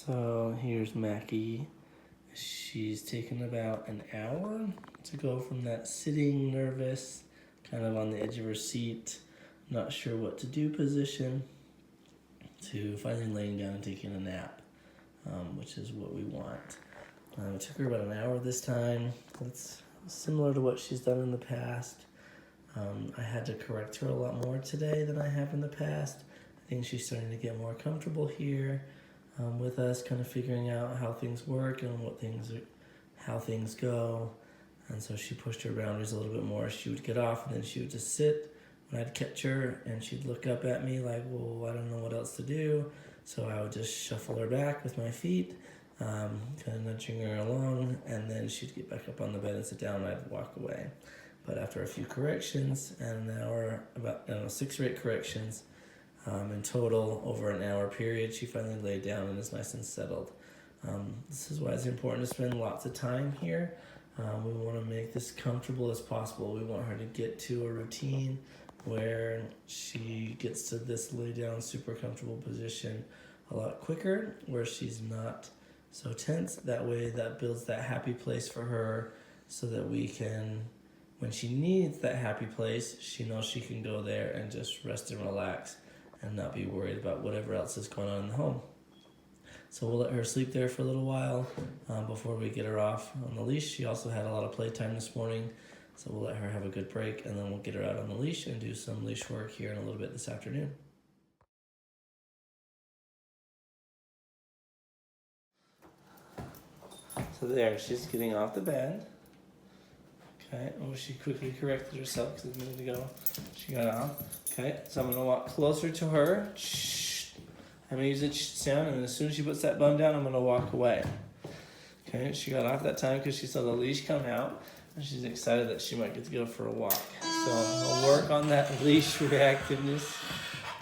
So here's Maci. She's taken about an hour to go from that sitting, nervous, kind of on the edge of her seat, not sure what to do position, to finally laying down and taking a nap, which is what we want. It took her about an hour this time. That's similar to what she's done in the past. I had to correct her a lot more today than I have in the past. I think she's starting to get more comfortable here with us, kind of figuring out how things work and how things go. And so she pushed her boundaries a little bit more. She would get off and then she would just sit when I'd catch her, and she'd look up at me like, well, I don't know what else to do. So I would just shuffle her back with my feet, kind of nudging her along, and then she'd get back up on the bed and sit down, and I'd walk away. But after a few corrections and an hour, about 6 or 8 corrections in total over an hour period, she finally laid down and is nice and settled. This is why it's important to spend lots of time here. We want to make this comfortable as possible. We want her to get to a routine where she gets to this lay down super comfortable position a lot quicker, where she's not so tense. That way that builds that happy place for her, so that we can, when she needs that happy place, she knows she can go there and just rest and relax and not be worried about whatever else is going on in the home. So we'll let her sleep there for a little while before we get her off on the leash. She also had a lot of playtime this morning, so we'll let her have a good break, and then we'll get her out on the leash and do some leash work here in a little bit this afternoon. So there, she's getting off the bed. Okay, oh, she quickly corrected herself because a minute ago she got off. Okay, so I'm going to walk closer to her. Shh. I'm going to use the sound, and as soon as she puts that bum down, I'm going to walk away. Okay, she got off that time because she saw the leash come out, and she's excited that she might get to go for a walk. So I'll work on that leash reactiveness,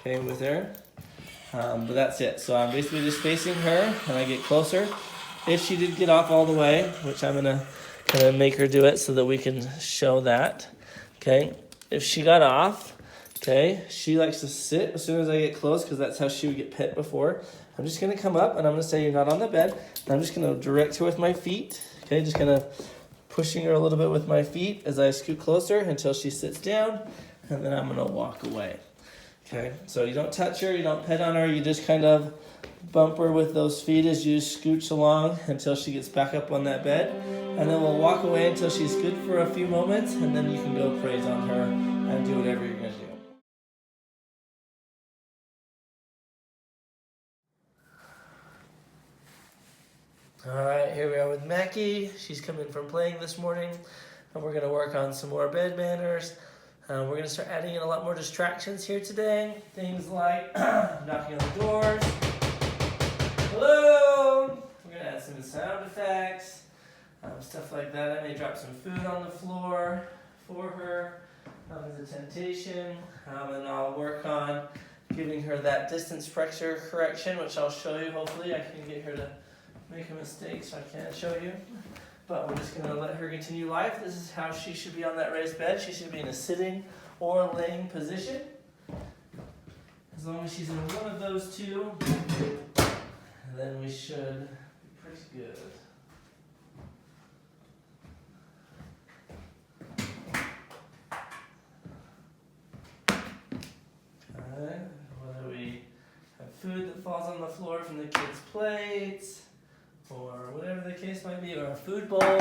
okay, with her. But that's it. So I'm basically just facing her, and I get closer. If she did get off all the way, which I'm going to kind of make her do it so that we can show that, okay? If she got off, okay, she likes to sit as soon as I get close, because that's how she would get pet before. I'm just going to come up, and I'm going to say you're not on the bed. And I'm just going to direct her with my feet, okay? Just kind of pushing her a little bit with my feet as I scoot closer until she sits down, and then I'm going to walk away, okay? So you don't touch her, you don't pet on her, you just kind of bump her with those feet as you scooch along until she gets back up on that bed. And then we'll walk away until she's good for a few moments, and then you can go praise on her and do whatever you're going to do. All right, here we are with Maci. She's come in from playing this morning, and we're going to work on some more bed manners. We're going to start adding in a lot more distractions here today. Things like knocking on the doors. Hello! We're going to add some sound effects. Stuff like that. I may drop some food on the floor for her as a temptation. And I'll work on giving her that distance pressure correction, which I'll show you. Hopefully I can get her to make a mistake, so I can't show you. But we're just going to let her continue life. This is how she should be on that raised bed. She should be in a sitting or laying position. As long as she's in one of those two, then we should be pretty good. Whether we have food that falls on the floor from the kids' plates, or whatever the case might be, or a food bowl. Okay,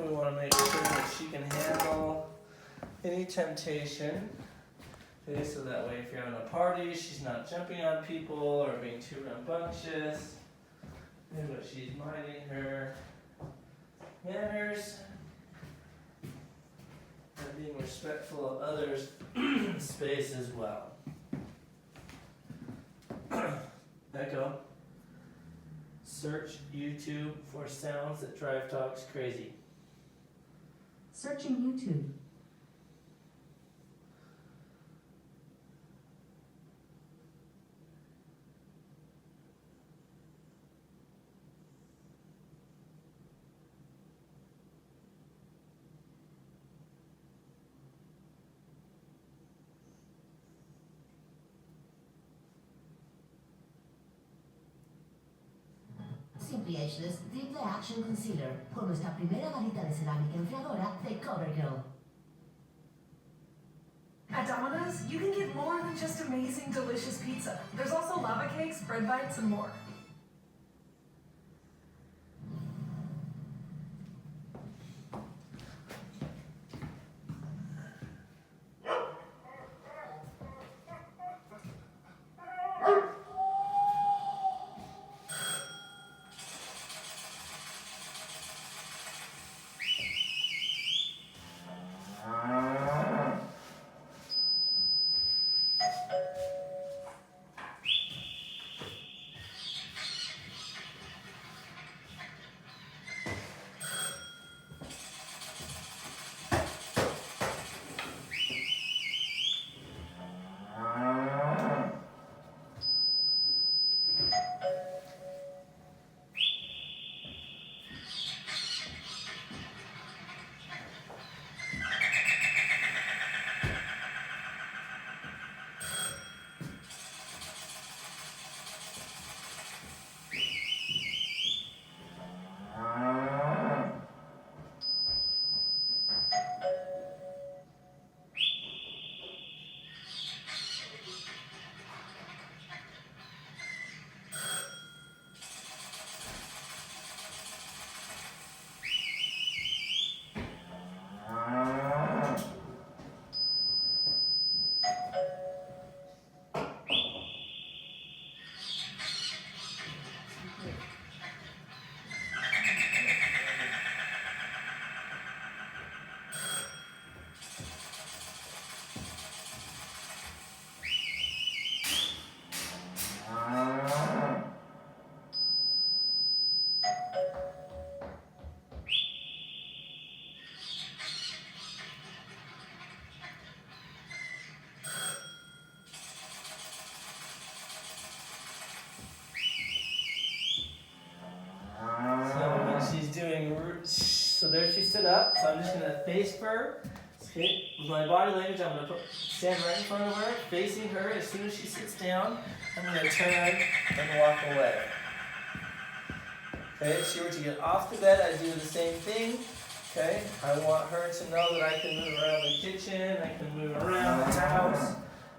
we want to make sure that she can handle any temptation. Okay, so that way if you're having a party, she's not jumping on people or being too rambunctious, but she's minding her manners and being respectful of others' space as well. Echo. Search YouTube for sounds that drive dogs crazy. Searching YouTube. Leash Triple Action Concealer con nuestra primera varita de cerámica enfriadora de CoverGirl. At Domino's, you can get more than just amazing, delicious pizza. There's also lava cakes, bread bites, and more. So there she stood up. So I'm just gonna face her. Okay, with my body language, I'm gonna stand right in front of her, facing her. As soon as she sits down, I'm gonna turn and walk away. Okay, if she were to get off the bed, I do the same thing. Okay, I want her to know that I can move around the kitchen, I can move around the house,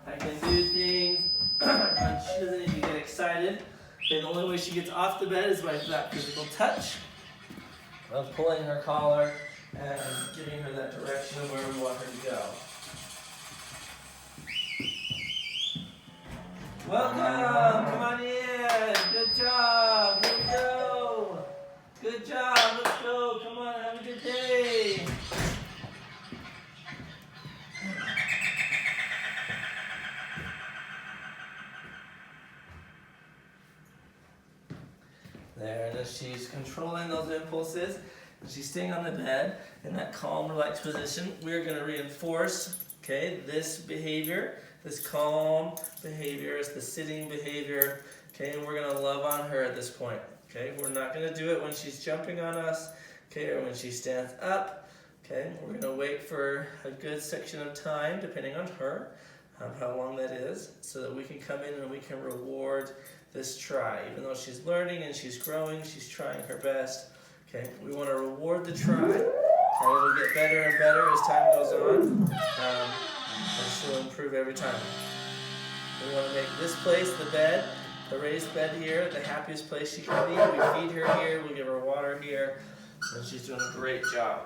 I can do things. And she doesn't even get excited. Okay, the only way she gets off the bed is by that physical touch of pulling her collar and giving her that direction of where we want her to go. Welcome! Come on in! Good job! Here we go! Good job! Let's go! Come on, have a good day! There, and as she's controlling those impulses, and she's staying on the bed in that calm, relaxed position, we're going to reinforce, okay, this behavior, this calm behavior, is the sitting behavior, okay, and we're going to love on her at this point, okay? We're not going to do it when she's jumping on us, okay, or when she stands up, okay? We're going to wait for a good section of time, depending on her, how long that is, so that we can come in and we can reward this try. Even though she's learning and she's growing, she's trying her best. Okay, we want to reward the try. Okay, it'll get better and better as time goes on, and she'll improve every time. We want to make this place, the bed, the raised bed here, the happiest place she can be. We feed her here, we give her water here, and she's doing a great job.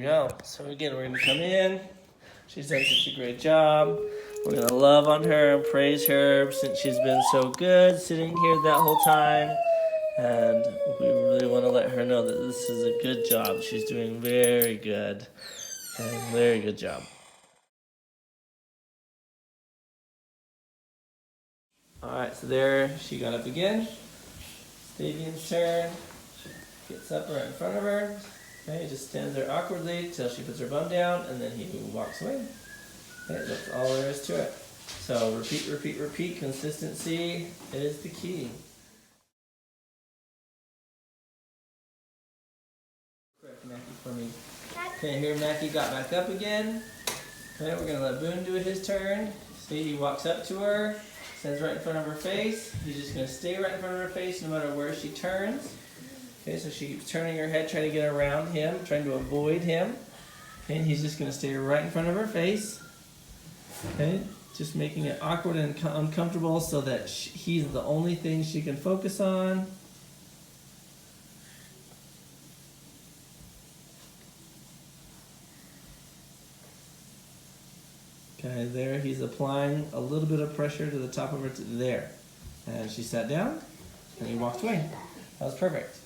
we go. So again, we're gonna come in. She's done such a great job. We're gonna love on her and praise her since she's been so good sitting here that whole time. And we really want to let her know that this is a good job. She's doing very good. Okay, very good job. Alright, so there she got up again. Davian's turn. Gets up right in front of her. Okay, just stands there awkwardly till she puts her bum down, and then he walks away. Okay, that's all there is to it. So repeat, repeat, repeat. Consistency is the key. Correct Maci for me. Okay, here Maci got back up again. Okay, we're gonna let Boone do his turn. See, he walks up to her, stands right in front of her face. He's just gonna stay right in front of her face no matter where she turns. Okay, so she keeps turning her head, trying to get around him, trying to avoid him. Okay, and he's just gonna stay right in front of her face. Okay, just making it awkward and uncomfortable so that he's the only thing she can focus on. Okay, there he's applying a little bit of pressure to the top of her, there. And she sat down, and he walked away. That was perfect.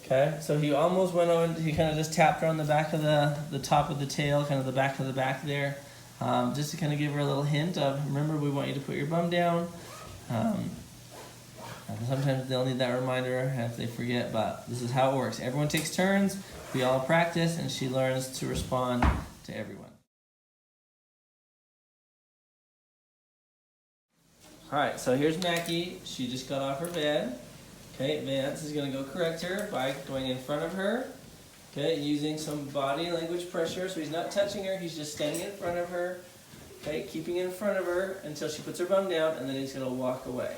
Okay, so he almost went on, he kind of just tapped her on the back of the top of the tail, kind of the back of the back there, just to kind of give her a little hint of, remember, we want you to put your bum down. Sometimes they'll need that reminder if they forget, but this is how it works. Everyone takes turns, we all practice, and she learns to respond to everyone. Alright, so here's Maci. She just got off her bed. Okay, Vance is going to go correct her by going in front of her. Okay, using some body language pressure. So he's not touching her, he's just standing in front of her. Okay, keeping in front of her until she puts her bum down, and then he's going to walk away.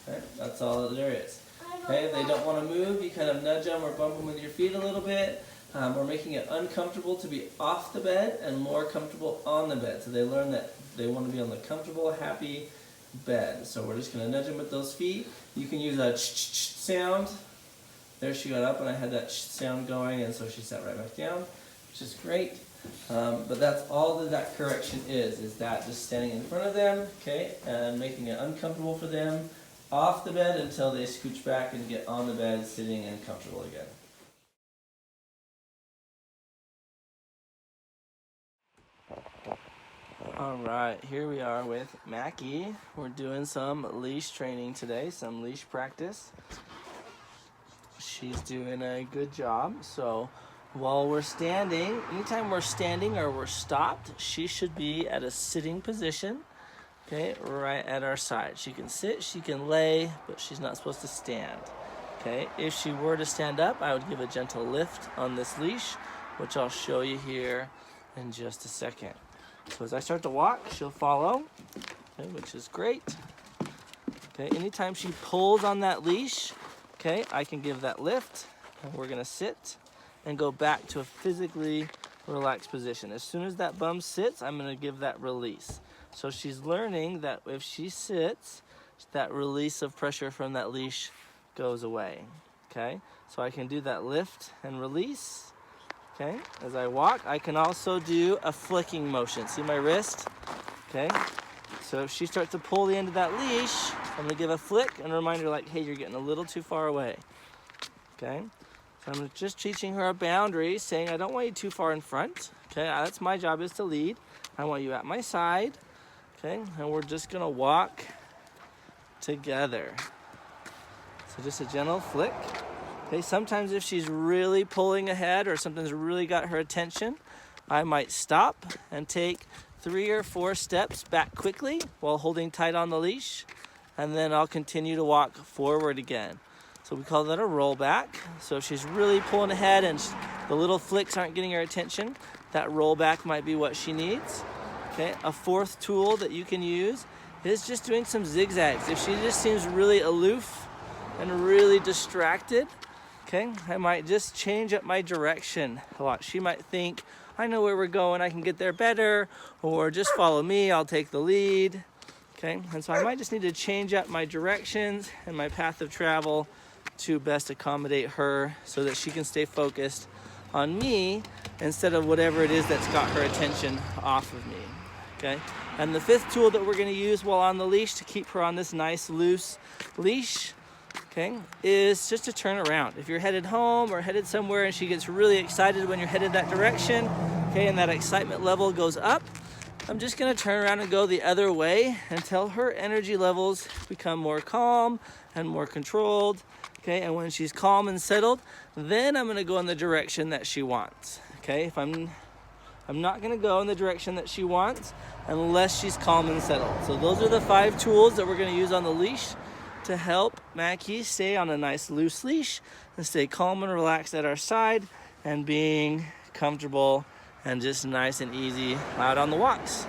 Okay, that's all that there is. Okay, if they don't want to move, you kind of nudge them or bump them with your feet a little bit. We're making it uncomfortable to be off the bed and more comfortable on the bed. So they learn that they want to be on the comfortable, happy bed. So we're just going to nudge them with those feet. You can use a ch-ch-ch sound. There she got up and I had that sound going, and so she sat right back down, which is great. But that's all that correction is that just standing in front of them, okay, and making it uncomfortable for them off the bed until they scooch back and get on the bed, sitting and comfortable again. Alright, here we are with Maci. We're doing some leash training today, some leash practice. She's doing a good job. So while we're standing, anytime we're standing or we're stopped, she should be at a sitting position, okay, right at our side. She can sit, she can lay, but she's not supposed to stand. Okay, if she were to stand up, I would give a gentle lift on this leash, which I'll show you here in just a second. So as I start to walk, she'll follow, okay, which is great. Okay, anytime she pulls on that leash, okay, I can give that lift, and we're gonna sit and go back to a physically relaxed position. As soon as that bum sits, I'm gonna give that release. So she's learning that if she sits, that release of pressure from that leash goes away, okay? So I can do that lift and release. Okay, as I walk, I can also do a flicking motion. See my wrist? Okay, so if she starts to pull the end of that leash, I'm gonna give a flick and a reminder like, hey, you're getting a little too far away. Okay, so I'm just teaching her a boundary, saying I don't want you too far in front. Okay, that's my job, is to lead. I want you at my side. Okay, and we're just gonna walk together. So just a gentle flick. Okay, sometimes if she's really pulling ahead or something's really got her attention, I might stop and take 3 or 4 steps back quickly while holding tight on the leash, and then I'll continue to walk forward again. So we call that a rollback. So if she's really pulling ahead and the little flicks aren't getting her attention, that rollback might be what she needs. Okay, a fourth tool that you can use is just doing some zigzags. If she just seems really aloof and really distracted, okay, I might just change up my direction a lot. She might think, I know where we're going, I can get there better, or just follow me, I'll take the lead. Okay, and so I might just need to change up my directions and my path of travel to best accommodate her so that she can stay focused on me instead of whatever it is that's got her attention off of me, okay? And the fifth tool that we're gonna use while on the leash to keep her on this nice loose leash, okay, is just to turn around. If you're headed home or headed somewhere and she gets really excited when you're headed that direction, okay, and that excitement level goes up, I'm just gonna turn around and go the other way until her energy levels become more calm and more controlled, okay? And when she's calm and settled, then I'm gonna go in the direction that she wants, okay? If I'm not gonna go in the direction that she wants unless she's calm and settled. So those are the 5 tools that we're gonna use on the leash to help Maci stay on a nice loose leash and stay calm and relaxed at our side and being comfortable and just nice and easy out on the walks.